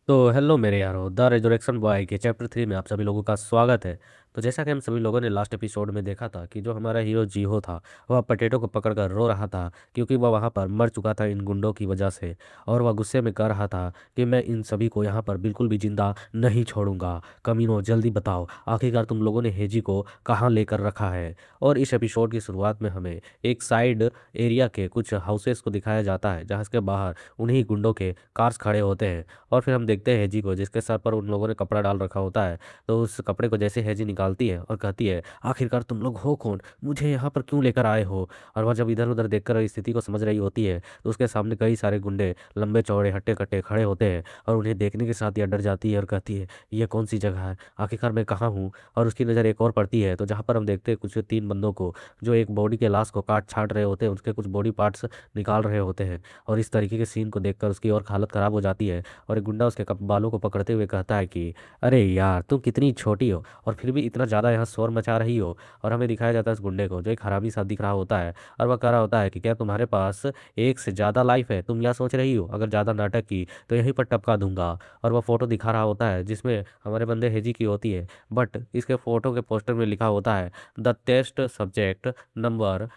तो हेलो मेरे यारों, द रेजोरेक्शन बॉय के चैप्टर 3 में आप सभी लोगों का स्वागत है। तो जैसा कि हम सभी लोगों ने लास्ट एपिसोड में देखा था कि जो हमारा हीरो जीहो था, वह पटेटो को पकड़कर रो रहा था क्योंकि वह वहाँ पर मर चुका था इन गुंडों की वजह से। और वह गुस्से में कह रहा था कि मैं इन सभी को यहाँ पर बिल्कुल भी जिंदा नहीं छोड़ूंगा। कमीनो, जल्दी बताओ आखिरकार तुम लोगों ने हेजी को कहाँ लेकर रखा है। और इस एपिसोड की शुरुआत में हमें एक साइड एरिया के कुछ हाउसेस को दिखाया जाता है जहाँ के बाहर उन्हीं गुंडों के कार्स खड़े होते हैं। और फिर हम देखते हैं हेजी को, जिसके सर पर उन लोगों ने कपड़ा डाल रखा होता है। तो उस कपड़े को जैसे हेजी निकालती है और कहती है, आखिरकार तुम लोग हो कौन, मुझे यहाँ पर क्यों लेकर आए हो। और वह जब इधर उधर देखकर स्थिति को समझ रही होती है तो उसके सामने कई सारे गुंडे लंबे चौड़े हट्टे कट्टे खड़े होते हैं। और उन्हें देखने के साथ यह डर जाती है और कहती है, ये कौन सी जगह है, आखिरकार मैं कहाँ हूँ। और उसकी नज़र एक और पड़ती है तो जहाँ पर हम देखते हैं कुछ 3 बंदों को जो एक बॉडी के लाश को काट छाट रहे होते हैं, उसके कुछ बॉडी पार्ट्स निकाल रहे होते हैं। और इस तरीके के सीन को देखकर उसकी और हालत ख़राब हो जाती है। और एक गुंडा उसके बालों को पकड़ते हुए कहता है कि अरे यार, तुम कितनी छोटी हो और फिर भी इतना ज़्यादा यहाँ शोर मचा रही हो। और हमें दिखाया जाता है इस गुंडे को जो एक हरामी सा दिख रहा होता है। और वह कह रहा होता है कि क्या तुम्हारे पास एक से ज़्यादा लाइफ है, तुम यह सोच रही हो, अगर ज़्यादा नाटक की तो यहीं पर टपका दूंगा। और वह फोटो दिखा रहा होता है जिसमें हमारे बंदे हेजी की होती है। बट इसके फोटो के पोस्टर में लिखा होता है द टेस्ट सब्जेक्ट नंबर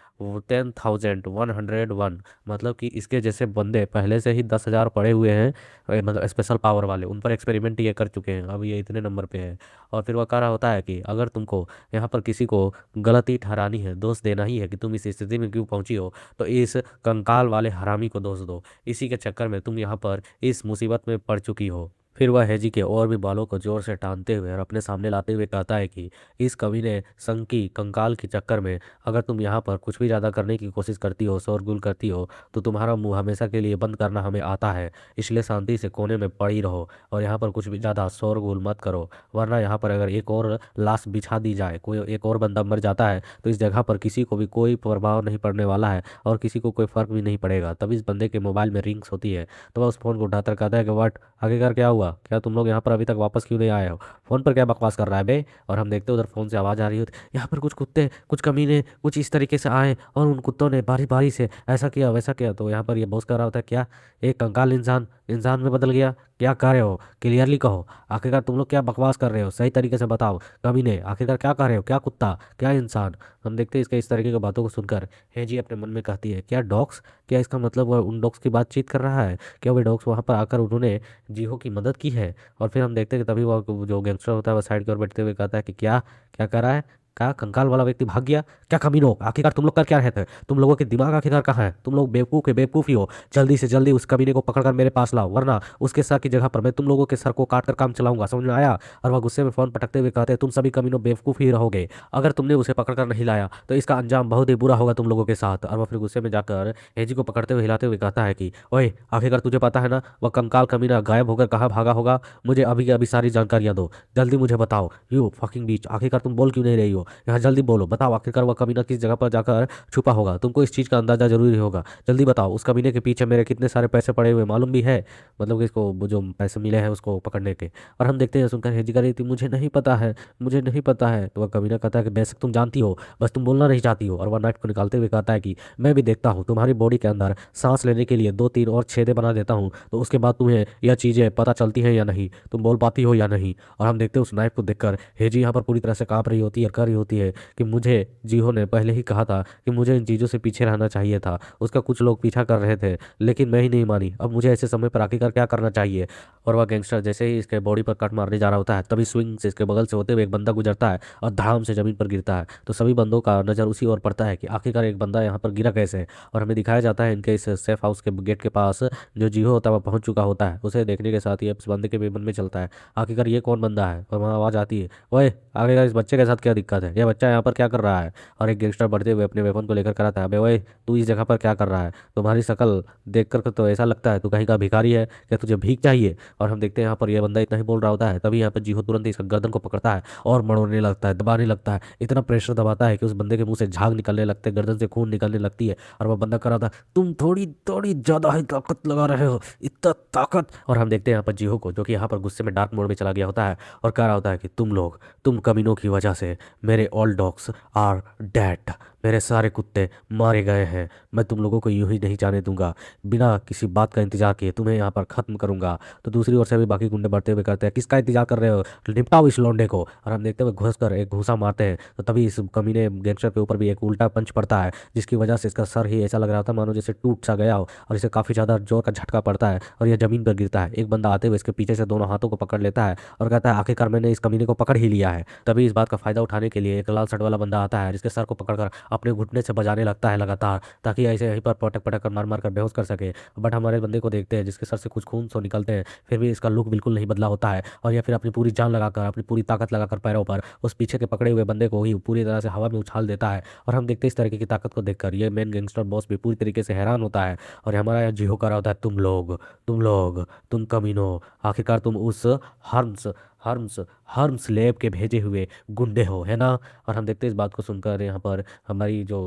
10,101। मतलब कि इसके जैसे बंदे पहले से ही 10,000 पड़े हुए हैं, मतलब स्पेशल पावर वाले, उन पर एक्सपेरिमेंट ये कर चुके हैं, अब ये इतने नंबर पे है। और फिर वह कह रहा होता है कि अगर तुमको यहाँ पर किसी को गलती ठहरानी है, दोष देना ही है कि तुम इस स्थिति में क्यों पहुंची हो, तो इस कंकाल वाले हरामी को दोष दो। इसी के चक्कर में तुम यहाँ पर इस मुसीबत में पड़ चुकी हो। फिर वह हेजी के और भी बालों को जोर से टानते हुए और अपने सामने लाते हुए कहता है कि इस कमीने संकी कंकाल के चक्कर में अगर तुम यहाँ पर कुछ भी ज़्यादा करने की कोशिश करती हो, शोरगुल करती हो, तो तुम्हारा मुंह हमेशा के लिए बंद करना हमें आता है। इसलिए शांति से कोने में पड़ी रहो और यहाँ पर कुछ भी ज़्यादा शोरगुल मत करो, वरना यहाँ पर अगर एक और लाश बिछा दी जाए, कोई एक और बंदा मर जाता है, तो इस जगह पर किसी को भी कोई प्रभाव नहीं पड़ने वाला है और किसी को कोई फर्क भी नहीं पड़ेगा। तभी इस बंदे के मोबाइल में रिंग्स होती है। तो वह उस फोन को उठाकर कहता है कि व्हाट, आखिरकार क्या हुआ, क्या तुम लोग यहाँ पर अभी तक वापस क्यों नहीं आए हो, फोन पर क्या बकवास कर रहा है बे। और हम देखते उधर फोन से आवाज़ आ रही होती, यहाँ पर कुछ कुत्ते, कुछ कमीने कुछ इस तरीके से आए और उन कुत्तों ने बारी बारी से ऐसा किया वैसा किया। तो यहाँ पर ये बॉस कर रहा होता है, क्या एक कंकाल इंसान इंसान में बदल गया, क्या कर रहे हो, क्लियरली कहो, आखिरकार तुम लोग क्या बकवास कर रहे हो, सही तरीके से बताओ कमीने, आखिरकार क्या कर रहे हो, क्या कुत्ता क्या इंसान। हम देखते हैं इसके इस तरीके की बातों को सुनकर हेजी अपने मन में कहती है, क्या डॉग्स, क्या इसका मतलब वह उन डॉग्स की बातचीत कर रहा है, क्या वे डॉग्स वहाँ पर आकर उन्होंने जीहो की मदद की है। और फिर हम देखते हैं कि तभी वह जो गैंगस्टर होता है वह साइड की ओर बैठते हुए कहता है कि क्या क्या कर रहा है, क्या कंकाल वाला व्यक्ति भाग गया, क्या कमीनो, आखिरकार तुम लोग कर क्या रहे थे, तुम लोगों के दिमाग आखिरकार कहाँ है, तुम लोग बेवकूफ़ के बेवकूफ़ ही हो। जल्दी से जल्दी उस कमीने को पकड़कर मेरे पास लाओ, वरना उसके सर की जगह पर मैं तुम लोगों के सर को काट कर काम चलाऊंगा, समझ में आया। और वह गुस्से में फोन पटकते हुए कहते हैं, तुम सभी कमीनों बेवकूफ़ ही रहोगे, अगर तुमने उसे पकड़कर नहीं लाया तो इसका अंजाम बहुत ही बुरा होगा तुम लोगों के साथ। और वह फिर गुस्से में जाकर हेजी को पकड़ते हुए हिलाते हुए कहता है कि ओए, आखिरकार तुझे पता है ना वह कंकाल कमीना गायब होकर कहाँ भागा होगा, मुझे अभी के अभी सारी जानकारियां दो, जल्दी मुझे बताओ। यू फकिंग बीच, आखिरकार तुम बोल क्यों नहीं रही हो, यहाँ जल्दी बोलो, बताओ आखिरकार वह कमीना किस जगह पर जाकर छुपा होगा, तुमको इस चीज़ का अंदाजा जरूरी होगा, जल्दी बताओ। उस कमीने के पीछे मेरे कितने सारे पैसे पड़े हुए मालूम भी है, मतलब कि इसको वो जो पैसे मिले हैं उसको पकड़ने के। और हम देखते हैं सुनकर हेजी कर रही थी, मुझे नहीं पता है, मुझे नहीं पता है। तो वह कमीना कहता है कि बेशक तुम जानती हो, बस तुम बोलना नहीं चाहती हो। और वह नाइफ को निकालते हुए कहता है कि मैं भी देखता हूँ, तुम्हारी बॉडी के अंदर सांस लेने के लिए 2-3 और छेदे बना देता हूँ, तो उसके बाद तुम्हें यह चीज़ें पता चलती हैं या नहीं, तुम बोल पाती हो या नहीं। और हम देखते हैं उस नाइफ को देखकर हेजी यहाँ पर पूरी तरह से कांप रही होती है, कर रही होती है कि मुझे जीहो ने पहले ही कहा था कि मुझे इन चीज़ों से पीछे रहना चाहिए था, उसका कुछ लोग पीछा कर रहे थे लेकिन मैं ही नहीं मानी, अब मुझे ऐसे समय पर आखिरकार क्या करना चाहिए। और वह गैंगस्टर जैसे ही इसके बॉडी पर कट मारने जा रहा होता है तभी स्विंग से इसके बगल से होते हुए एक बंदा गुजरता है और धाम से जमीन पर गिरता है। तो सभी बंदों का नज़र उसी ओर पड़ता है कि आखिरकार एक बंदा यहाँ पर गिरा कैसे। और हमें दिखाया जाता है इनके इस सेफ हाउस के गेट के पास जो जीहो होता है वह पहुंच चुका होता है। उसे देखने के साथ ही इस बंदे के भी मन में चलता है, आखिरकार ये कौन बंदा है। और वहाँ आवाज़ आती है, ओए आखिरकार इस बच्चे के साथ क्या दिक्कत है, यह बच्चा यहाँ पर क्या कर रहा है। और एक गैंगस्टर बढ़ते हुए अपने वेपन को लेकर कराता है, अबे ओए तू इस जगह पर क्या कर रहा है, तुम्हारी शक्ल देख कर तो ऐसा लगता है तू कहीं का भिखारी है, क्या तुझे भीख चाहिए। और हम देखते हैं यहाँ पर यह बंदा इतना ही बोल रहा होता है तभी यहाँ पर जीहो तुरंत ही इसका गर्दन को पकड़ता है और मड़ोड़ने लगता है, दबाने लगता है, इतना प्रेशर दबाता है कि उस बंदे के मुंह से झाग निकलने लगते हैं, गर्दन से खून निकलने लगती है। और वह बंदा कर रहा था, तुम थोड़ी थोड़ी ज्यादा ही ताकत लगा रहे हो, इतना ताकत। और हम देखते हैं यहाँ पर जीहो को जो कि यहाँ पर गुस्से में डार्क मोड में चला गया होता है और कह रहा होता है कि तुम लोग, तुम कमीनों की वजह से मेरे ऑल डॉग्स आर डेड, मेरे सारे कुत्ते मारे गए हैं। मैं तुम लोगों को यूं ही नहीं जाने दूंगा। बिना किसी बात का इंतजार किए तुम्हें यहाँ पर खत्म करूंगा। तो दूसरी ओर से भी बाकी गुंडे बढ़ते हुए कहते हैं, किसका इंतजार कर रहे हो, निपटाओ इस लौंडे को। और हम देखते हुए घुस कर एक घूसा मारते हैं। तो तभी इस कमीने गैंगस्टर के ऊपर भी एक उल्टा पंच पड़ता है, जिसकी वजह से इसका सर ही ऐसा लग रहा था मानो जैसे टूट सा गया हो, और इसे काफी ज्यादा जोर का झटका पड़ता है और यह जमीन पर गिरता है। एक बंदा आते हुए इसके पीछे से दोनों हाथों को पकड़ लेता है और कहता है, आखिरकार मैंने इस कमीने को पकड़ ही लिया है। तभी इस बात का फायदा उठाने के लिए एक लाल शर्ट वाला बंदा आता है, जिसके सर को पकड़कर अपने घुटने से बजाने लगता है लगातार, ताकि ऐसे यहीं पर पटक पटक कर मार मार कर बेहोश कर सके। बट हमारे बंदे को देखते हैं जिसके सर से कुछ खून सो निकलते हैं, फिर भी इसका लुक बिल्कुल नहीं बदला होता है, और यह फिर अपनी पूरी जान लगाकर अपनी पूरी ताकत लगाकर पैरों पर उस पीछे के पकड़े हुए बंदे को ही पूरी तरह से हवा में उछाल देता है। और हम देखते हैं इस तरीके की ताकत को देखकर ये मेन गैंगस्टर बॉस भी पूरी तरीके से हैरान होता है, और हमारा यहाँ जिहो कर रहा होता है, तुम लोग तुम कमीनों, आखिरकार तुम उस हर्म्स हर्म्स हर्म्स लैब के भेजे हुए गुंडे हो, है ना। और हम देखते हैं इस बात को सुनकर यहाँ पर हमारी जो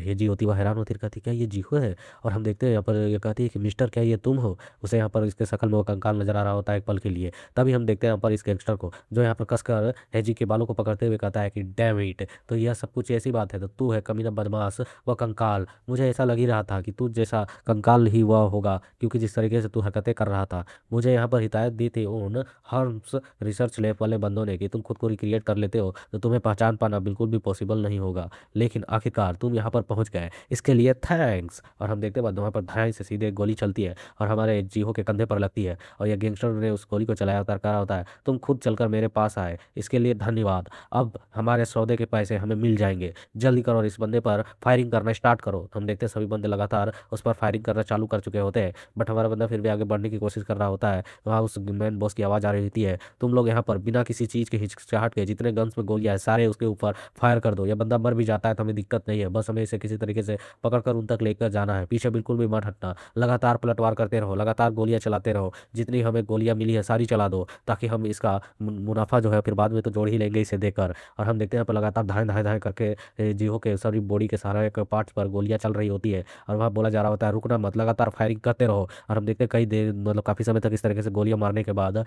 हेजी होती है वह हैरान होती है, कहती क्या ये जीहो है। और हम देखते हैं यहाँ पर ये कहती है कि मिस्टर क्या ये तुम हो। उसे यहाँ पर इसके शकल में वो कंकाल नजर आ रहा होता है एक पल के लिए। तभी हम देखते हैं यहाँ पर इस गैंगस्टर को, जो यहाँ पर कसकर हेजी के बालों को पकड़ते हुए कहता है कि डैम इट, तो यह सब कुछ ऐसी बात है, तो तू है कमीना बदमाश व कंकाल। मुझे ऐसा लग ही रहा था कि तू जैसा कंकाल ही हुआ होगा, क्योंकि जिस तरीके से तू हरकतें कर रहा था। मुझे यहाँ पर हिदायत दी थी उन हर्म्स रिसर्च लैब वाले बंदों ने कि तुम खुद को रिक्रिएट कर लेते हो तो तुम्हें पहचान पाना बिल्कुल भी पॉसिबल नहीं होगा, लेकिन आखिरकार तुम यहाँ पर पहुंच गए, इसके लिए थैंक्स। और हम देखते बाद वहाँ पर धाई से सीधे एक गोली चलती है और हमारे जीहो के कंधे पर लगती है, और यह गैंगस्टर ने उस गोली को चलाया होता है, कहा होता है, तुम खुद चलकर मेरे पास आए, इसके लिए धन्यवाद। अब हमारे सौदे के पैसे हमें मिल जाएंगे, जल्दी करो और इस बंदे पर फायरिंग करना स्टार्ट करो। तो हम देखते हैं सभी बंदे लगातार उस पर फायरिंग करना चालू कर चुके होते हैं, बट हमारा बंदा फिर भी आगे बढ़ने की कोशिश कर रहा होता है। वहाँ उस मैन बॉस की आवाज़ आ रही होती है, तुम लोग यहाँ पर बिना किसी चीज़ की हिचकिचाहट के जितने गन्स में गोलियां है सारे उसके ऊपर फायर कर दो। यह बंदा मर भी जाता है तो हमें दिक्कत नहीं है, बस हमें इसे किसी तरीके से पकड़कर उन तक लेकर जाना है, पीछे बिल्कुल भी मत हटना। लगातार पलटवार करते रहो, लगातार गोलियां चलाते रहो, जितनी हमें गोलियां मिली है सारी चला दो, ताकि हम इसका मुनाफा जो है फिर बाद में तो जोड़ ही लेंगे इसे देकर। और हम देखते हैं यहाँ पर लगातार धाए धाए धाए करके जीहो के सारी बॉडी के सारे पार्ट्स पर गोलियां चल रही होती है, और वहाँ बोला जा रहा होता है रुकना मत, लगातार फायरिंग करते रहो। और हम देखते हैं कई देर मतलब काफ़ी समय तक इस तरीके से गोलियां मारने के बाद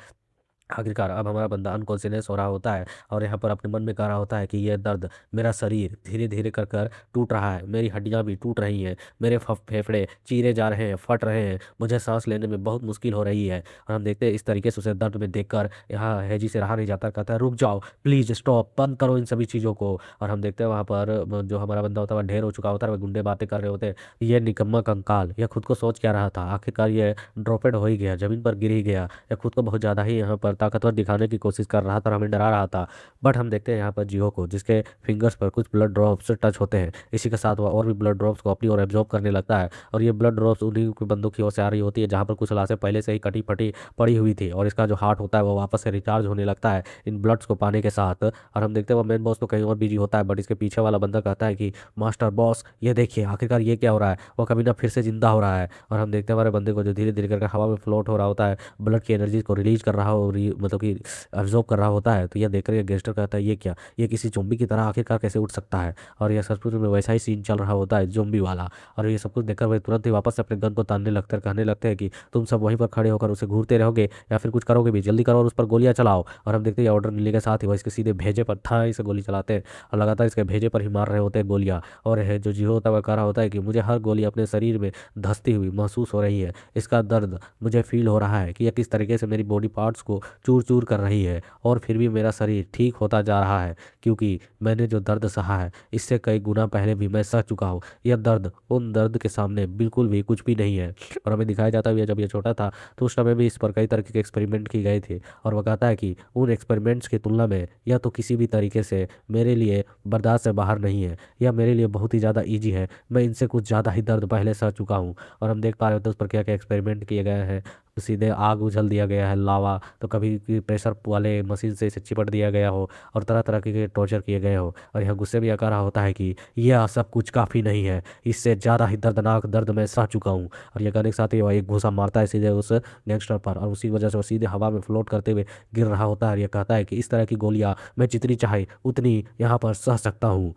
आखिरकार अब हमारा बंदा अनकॉन्शियस हो रहा होता है, और यहाँ पर अपने मन में कह रहा होता है कि यह दर्द, मेरा शरीर धीरे धीरे कर कर टूट रहा है, मेरी हड्डियाँ भी टूट रही हैं, मेरे फेफड़े चीरे जा रहे हैं, फट रहे हैं, मुझे सांस लेने में बहुत मुश्किल हो रही है। और हम देखते हैं इस तरीके से उसे दर्द में देखकर यहाँ हैजी से रहा नहीं जाता, कहता है रुक जाओ प्लीज, स्टॉप, बंद करो इन सभी चीज़ों को। और हम देखते हैं वहाँ पर जो हमारा बंदा होता है वह ढेर हो चुका होता है, वह गुंडे बातें कर रहे होते हैं, ये निकम्मा कंकाल यह खुद को सोच क्या रहा था, आखिरकार ये ड्रॉपेड हो ही गया, जमीन पर गिर ही गया, या खुद को बहुत ज़्यादा ही यहाँ पर ताकतवर दिखाने की कोशिश कर रहा था और हमें डरा रहा था। बट हम देखते हैं यहाँ पर जियो को, जिसके फिंगर्स पर कुछ ब्लड ड्रॉप्स टच होते हैं, इसी के साथ वह और भी ब्लड ड्रॉप्स को अपनी ओर एब्जॉर्ब करने लगता है, और ये ब्लड ड्रॉप्स उन्हीं की बंदूक की ओर से आ रही होती है जहाँ पर कुछ लाशें पहले से ही कटी फटी पड़ी हुई थी, और इसका जो हार्ट होता है वो वापस से रिचार्ज होने लगता है इन ब्लड्स को पाने के साथ। और हम देखते हैं वो मेन बॉस तो कहीं और बिजी होता है, बट इसके पीछे वाला बंदा कहता है कि मास्टर बॉस ये देखिए आखिरकार ये क्या हो रहा है, वो कभी ना फिर से जिंदा हो रहा है। और हम देखते हैं हमारे बंदे को जो धीरे धीरे करके हवा में फ्लोट हो रहा होता है, ब्लड की एनर्जी को रिलीज कर रहा हो, मतलब कि एब्जॉर्ब कर रहा होता है। तो यह देखकर ये गेस्टर कहता है ये क्या, ये किसी जोम्बी की तरह आखिरकार कैसे उठ सकता है। और यह सचमुच में वैसा ही सीन चल रहा होता है जोम्बी वाला। और ये सब कुछ देखकर वे तुरंत ही वापस से अपने गन को तानने लगते हैं, कहने लगते हैं कि तुम सब वहीं पर खड़े होकर उसे घूरते रहोगे या फिर कुछ करोगे भी, जल्दी करो और उस पर गोलियां चलाओ। और हम देखते हैं ऑर्डर मिलने के साथ ही वह इसके सीधे भेजे पर था इसे गोली चलाते हैं, और लगातार इसके भेजे पर ही मार रहे होते हैं गोलियां। और है जो जियो होता है वह कह रहा होता है कि मुझे हर गोली अपने शरीर में धंसती हुई महसूस हो रही है, इसका दर्द मुझे फील हो रहा है कि यह किस तरीके से मेरी बॉडी पार्ट्स को चूर चूर कर रही है, और फिर भी मेरा शरीर ठीक होता जा रहा है, क्योंकि मैंने जो दर्द सहा है इससे कई गुना पहले भी मैं सह चुका हूँ। यह दर्द उन दर्द के सामने बिल्कुल भी कुछ भी नहीं है। और हमें दिखाया जाता है जब ये छोटा था तो उस समय भी इस पर कई तरह के एक्सपेरिमेंट किए गए थे, और वह कहता है कि उन एक्सपेरिमेंट्स की तुलना में यह तो किसी भी तरीके से मेरे लिए बर्दाश्त से बाहर नहीं है, यह मेरे लिए बहुत ही ज़्यादा ईजी है, मैं इनसे कुछ ज़्यादा ही दर्द पहले सह चुका हूँ। और हम देख पा रहे होते हैं उस पर क्या क्या एक्सपेरिमेंट किए गए हैं, सीधे आग उछल दिया गया है लावा, तो कभी प्रेशर वाले मशीन से इसे चिपट दिया गया हो, और तरह तरह के टॉर्चर किए गए हो। और यह गुस्से में यह कह रहा होता है कि यह सब कुछ काफ़ी नहीं है, इससे ज़्यादा ही दर्दनाक दर्द मैं सह चुका हूँ। और यह कहने के साथ ही वह एक घूसा मारता है सीधे उस गैंगस्टर पर, और उसी वजह से वो सीधे हवा में फ्लोट करते हुए गिर रहा होता है। और यह कहता है कि इस तरह की गोलियाँ मैं जितनी चाहे उतनी यहाँ पर सह सकता हूँ।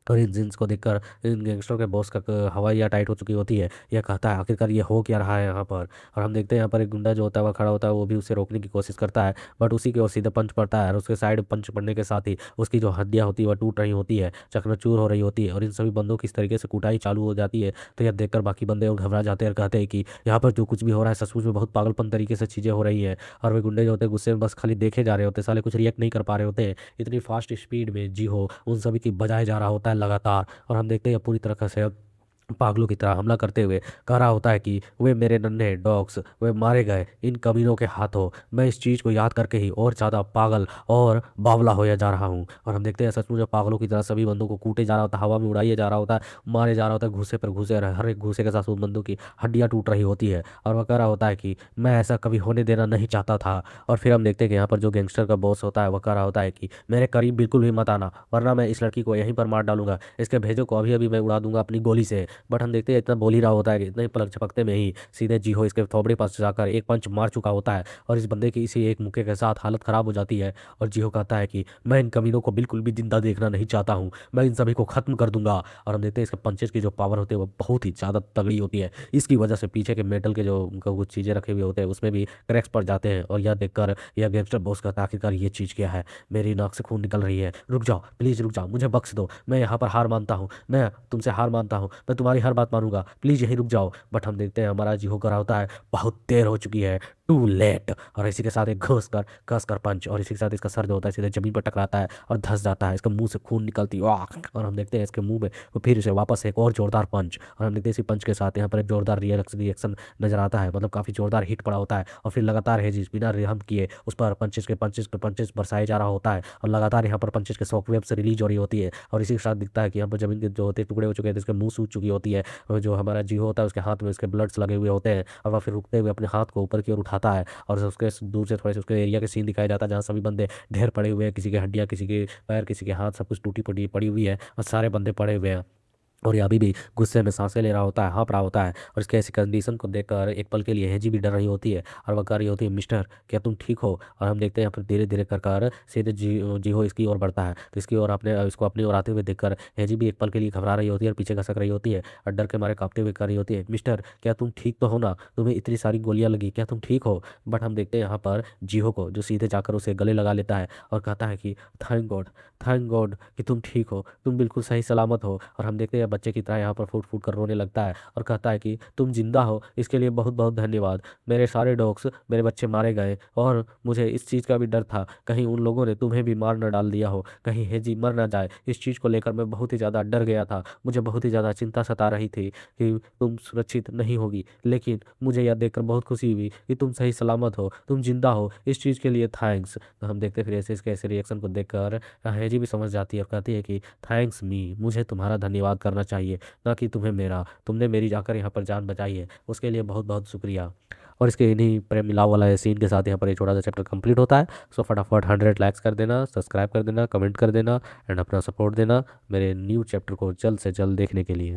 और इन जीन्स को देखकर इन गैंगस्टर के बॉस का हवाइया टाइट हो चुकी होती है। यह कहता है आखिरकार ये हो क्या रहा है यहाँ पर। और हम देखते हैं यहाँ पर एक गुंडा जो होता है वह खड़ा होता है, वो भी उसे रोकने की कोशिश करता है, बट उसी के ओर सीधे पंच पड़ता है और उसके साइड पंच पड़ने के साथ ही उसकी जो हड्डियाँ होती है वह टूट रही होती है, चकनाचूर हो रही होती है। और इन सभी बंदों की इस तरीके से कुटाई चालू हो जाती है। तो यह देखकर बाकी बंदे और घबरा जाते हैं और कहते हैं कि यहाँ पर जो कुछ भी हो रहा है सचमुच में बहुत पागलपन तरीके से चीज़ें हो रही है। और वे गुंडे जो होते हैं गुस्से में बस खाली देखे जा रहे होते हैं, साले कुछ रिएक्ट नहीं कर पा रहे होते हैं। इतनी फास्ट स्पीड में जी हो उन सभी की बजाए जा रहा होता है लगातार। और हम देखते हैं पूरी तरह से पागलों की तरह हमला करते हुए कह रहा होता है कि वे मेरे नन्हे डॉग्स वे मारे गए इन कमीनों के हाथों। मैं इस चीज़ को याद करके ही और ज़्यादा पागल और बावला होया जा रहा हूँ। और हम देखते हैं सचमुच में पागलों की तरह सभी बंदों को कूटे जा रहा होता है, हवा में उड़ाया जा रहा होता है, मारे जा रहा होता है घूसे पर घूसे। हर एक घूसे के साथ उन बंदों की हड्डियाँ टूट रही होती है। और वह कह रहा होता है कि मैं ऐसा कभी होने देना नहीं चाहता था। और फिर हम देखते हैं कि यहाँ पर जो गैंगस्टर का बॉस होता है वह कह रहा होता है कि मेरे करीब बिल्कुल भी मत आना, वरना मैं इस लड़की को यहीं पर मार डालूंगा, इसके भेजों को अभी अभी मैं उड़ा दूंगा अपनी गोली से। बट हम देखते हैं इतना बोल ही रहा होता है कि इतने ही पलक झपकते में ही सीधे जी हो इसके थोबड़े पास जाकर एक पंच मार चुका होता है। और इस बंदे की इसी एक मुक्के के साथ हालत खराब हो जाती है। और जीहो कहता है कि मैं इन कमीनों को बिल्कुल भी जिंदा देखना नहीं चाहता हूँ, मैं इन सभी को खत्म कर दूंगा। और हम देखते हैं इसके पंचेस की जो पावर होती है वो बहुत ही ज़्यादा तगड़ी होती है। इसकी वजह से पीछे के मेटल के जो उनका कुछ चीज़ें रखे हुए होते हैं उसमें भी क्रैक्स पड़ जाते हैं। और यह देखकर यह गैंगस्टर बॉस कहता है आखिरकार ये चीज़ क्या है, मेरी नाक से खून निकल रही है, रुक जाओ प्लीज़ रुक जाओ, मुझे बख्श दो, मैं यहाँ पर हार मानता हूँ, मैं तुमसे हार मानता हूँ, मैं तुम्हारी हर बात मानूंगा, प्लीज़ यहीं रुक जाओ। बट हम देखते हैं हमारा जीहो करा होता है बहुत देर हो चुकी है, टू लेट। और इसी के साथ एक घस कर पंच, और इसी के साथ इसका सर जो होता है सीधे जमीन पर टकराता है और धंस जाता है, इसके मुंह से खून निकलती है। और हम देखते हैं इसके मुंह में वो फिर से वापस एक और जोरदार पंच। और हम देखते हैं इसी पंच के साथ यहाँ पर एक जोरदार रिएक्शन नजर आता है, मतलब काफ़ी जोरदार हिट पड़ा होता है। और फिर लगातार हेजिस बिना रहम किए उस पर पंचेस बरसाए जा रहा होता है। और लगातार यहाँ पर पंचेस के शॉक वेव से रिलीज हो रही होती है। और इसी के साथ दिखता है कि यहाँ पर जमीन के जो होते हैं टुकड़े हो चुके हैं, जिसके मुंह सूज चुकी होती है। और जो हमारा जीहो होता है उसके हाथ में उसके ब्लड्स लगे हुए होते हैं। और वह फिर रुकते हुए अपने हाथ को ऊपर की ओर उठाता है और उसके दूर से थोड़े से उसके एरिया के सीन दिखाया जाता है जहाँ सभी बंदे ढेर पड़े हुए हैं, किसी के हड्डियाँ, किसी के पैर, किसी के हाथ, सब कुछ टूटी पड़ी पड़ी हुई है और सारे बंदे पड़े हुए हैं। और ये अभी भी गुस्से में सांसें ले रहा होता है, हाँफ रहा होता है। और इसके ऐसी कंडीशन को देखकर एक पल के लिए हेजी भी डर रही होती है और वह कह रही होती है मिस्टर क्या तुम ठीक हो। और हम देखते हैं यहाँ पर धीरे धीरे कर सीधे जी हो इसकी ओर बढ़ता है। तो इसकी ओर अपने इसको अपनी ओर आते हुए देखकर हेजी भी एक पल के लिए घबरा रही होती है और पीछे खसक रही होती है और डर के मारे कांपते हुए कह रही होती है मिस्टर क्या तुम ठीक तो हो ना, तुम्हें इतनी सारी गोलियां लगी, क्या तुम ठीक हो। बट हम देखते हैं यहाँ पर जीहो को जो सीधे जाकर उसे गले लगा लेता है और कहता है कि थैंक गॉड कि तुम ठीक हो, तुम बिल्कुल सही सलामत हो। और हम देखते हैं बच्चे की तरह यहाँ पर फूट फूट कर रोने लगता है और कहता है कि तुम जिंदा हो इसके लिए बहुत बहुत धन्यवाद, मेरे सारे डॉग्स मेरे बच्चे मारे गए और मुझे इस चीज़ का भी डर था कहीं उन लोगों ने तुम्हें भी मार न डाल दिया हो, कहीं हेजी मर ना जाए, इस चीज़ को लेकर मैं बहुत ही ज़्यादा डर गया था, मुझे बहुत ही ज़्यादा चिंता सता रही थी कि तुम सुरक्षित नहीं होगी। लेकिन मुझे यह देखकर बहुत खुशी हुई कि तुम सही सलामत हो, तुम जिंदा हो, इस चीज़ के लिए थैंक्स। तो हम देखते फिर ऐसे इसके ऐसे रिएक्शन को देखकर हेजी भी समझ जाती है और कहती है कि थैंक्स मी, मुझे तुम्हारा धन्यवाद करना चाहिए ना कि तुम्हें मेरा, तुमने मेरी जाकर यहाँ पर जान बचाई है उसके लिए बहुत बहुत शुक्रिया। और इसके इन्हीं प्रेम मिलाव वाला सीन के साथ यहाँ पर ये छोटा सा चैप्टर कंप्लीट होता है। सो फटाफट 100 लाइक्स कर देना, सब्सक्राइब कर देना, कमेंट कर देना एंड अपना सपोर्ट देना मेरे न्यू चैप्टर को जल्द से जल्द देखने के लिए।